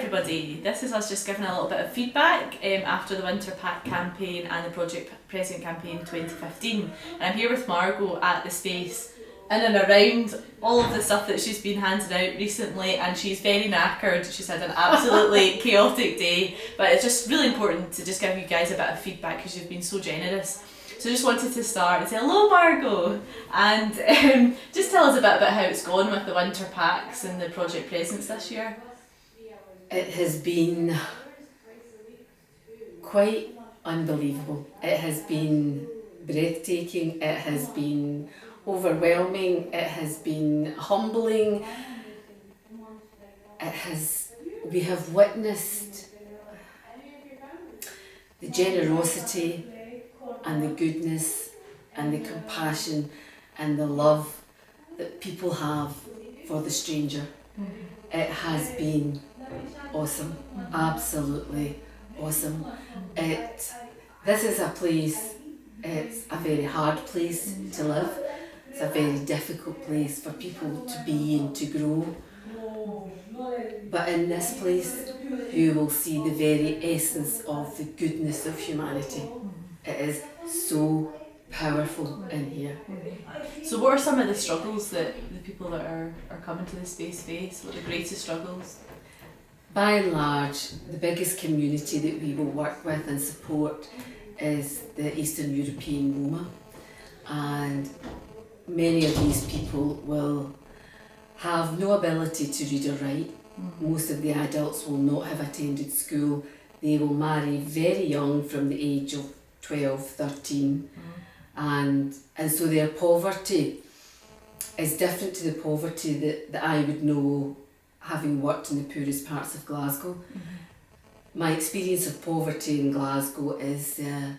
everybody, this is us just giving a little bit of feedback after the Winter Pack campaign and the Project Present campaign 2015. And I'm here with Margo at the space in and around all of the stuff that she's been handing out recently, and she's very knackered. She's had an absolutely chaotic day, but it's just really important to just give you guys a bit of feedback because you've been so generous. So I just wanted to start and say hello Margo, and just tell us a bit about how it's gone with the winter packs and the Project Presents this year. It has been quite unbelievable. It has been breathtaking, it has been overwhelming, it has been humbling. We have witnessed the generosity and the goodness and the compassion and the love that people have for the stranger. It has been awesome, absolutely awesome. This is a place, it's a very hard place to live. It's a very difficult place for people to be and to grow. But in this place, you will see the very essence of the goodness of humanity. It is so powerful in here. So what are some of the struggles that the people that are coming to the space face? What are the greatest struggles? By and large, the biggest community that we will work with and support is the Eastern European Roma. And many of these people will have no ability to read or write. Most of the adults will not have attended school. They will marry very young, from the age of 12, 13. And so their poverty is different to the poverty that I would know having worked in the poorest parts of Glasgow. My experience of poverty in Glasgow is there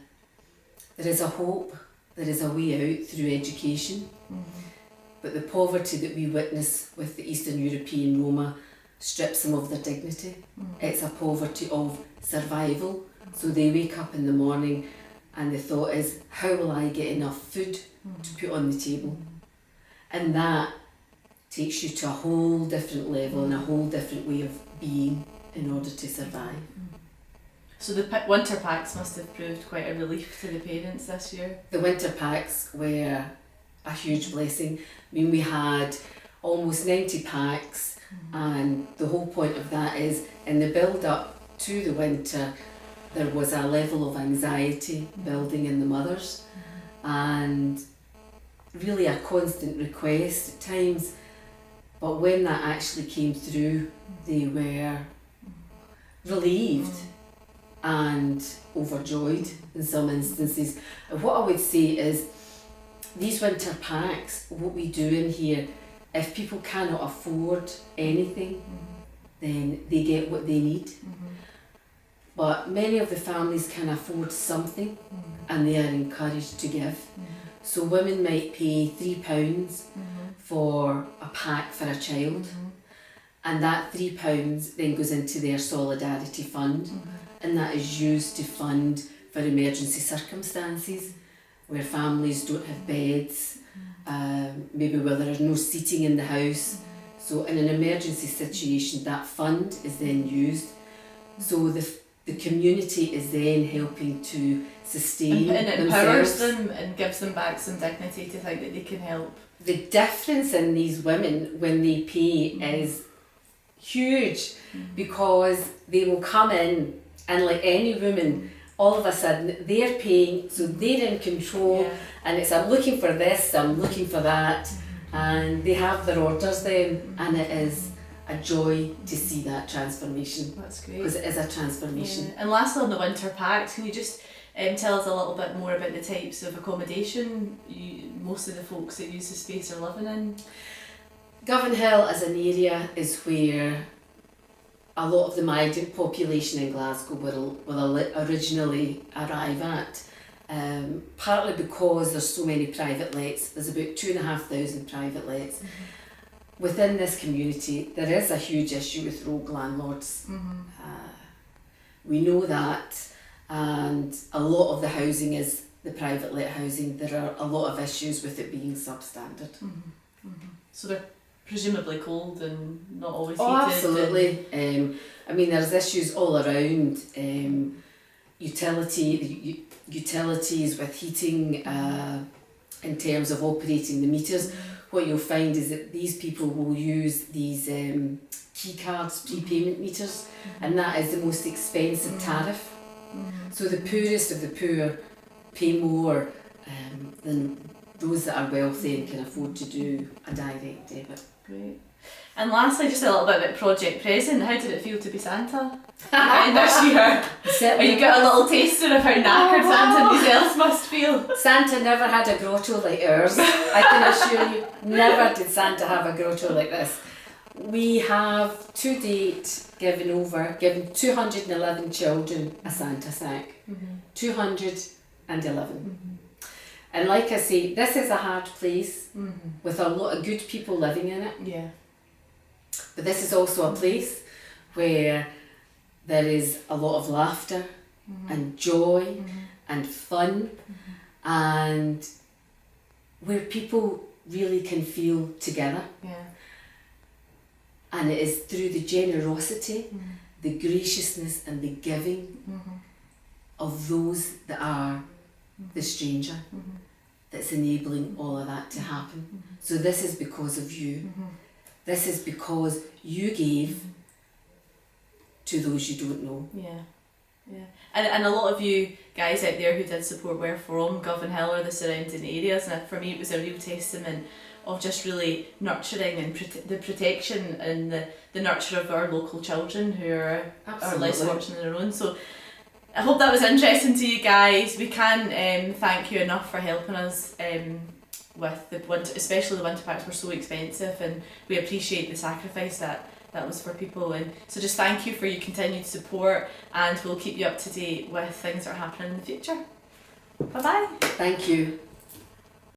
is a hope, there is a way out through education. But the poverty that we witness with the Eastern European Roma strips them of their dignity. It's a poverty of survival. So they wake up in the morning and the thought is, how will I get enough food to put on the table? And that takes you to a whole different level and a whole different way of being in order to survive. So the winter packs must have proved quite a relief to the parents this year. The winter packs were a huge blessing. I mean, we had almost 90 packs, and the whole point of that is in the build up to the winter there was a level of anxiety building in the mothers, and really a constant request at times. But when that actually came through, they were relieved and overjoyed in some instances. And what I would say is, these winter packs, what we do in here, if people cannot afford anything, then they get what they need. But many of the families can afford something, and they are encouraged to give. So women might pay £3 for a pack for a child, and that £3 then goes into their solidarity fund, and that is used to fund for emergency circumstances where families don't have beds, maybe where there is no seating in the house. So in an emergency situation, that fund is then used. So the community is then helping to sustain and it themselves. empowers them and gives them back some dignity to think that they can help. The difference in these women when they pay is huge, because they will come in and, like any woman, all of a sudden they're paying, so they're in control, and it's I'm looking for this, I'm looking for that, and they have their orders then, and it is a joy to see that transformation. That's great. Because it is a transformation. Yeah. And lastly, on the winter packs, can you just tell us a little bit more about the types of accommodation most of the folks that use the space are living in? Govanhill as an area is where a lot of the migrant population in Glasgow will originally arrive at. Partly because there's so many private lets. There's about 2,500 private lets. Within this community, there is a huge issue with rogue landlords. We know that, and a lot of the housing is the private let housing. There are a lot of issues with it being substandard. So they're presumably cold and not always Oh, heated. absolutely. I mean, there's issues all around utilities with heating, in terms of operating the meters. What you'll find is that these people will use these key cards, prepayment meters, and that is the most expensive tariff. So the poorest of the poor pay more than those that are wealthy and can afford to do a direct debit. Great. And lastly, just a little bit about Project Present. How did it feel to be Santa this year? Or you got a little taster of how knackered Santa and these elves must feel? Santa never had a grotto like ours. I can assure you, never did Santa have a grotto like this. We have to date given 211 children a Santa sack. 211. And like I say, this is a hard place with a lot of good people living in it. Yeah. But this is also a place where there is a lot of laughter and joy and fun, and where people really can feel together. Yeah. And it is through the generosity, the graciousness and the giving of those that are the stranger that's enabling all of that to happen. So this is because of you. This is because you gave to those you don't know. Yeah, yeah. And a lot of you guys out there who did support were from Govanhill or the surrounding areas, and for me it was a real testament of just really nurturing and the protection and the nurture of our local children who are less fortunate on their own. So I hope that was interesting to you guys. We can't thank you enough for helping us with the winter, especially the winter packs were so expensive, and we appreciate the sacrifice that was for people. And so just thank you for your continued support, and we'll keep you up to date with things that are happening in the future. Bye bye. Thank you.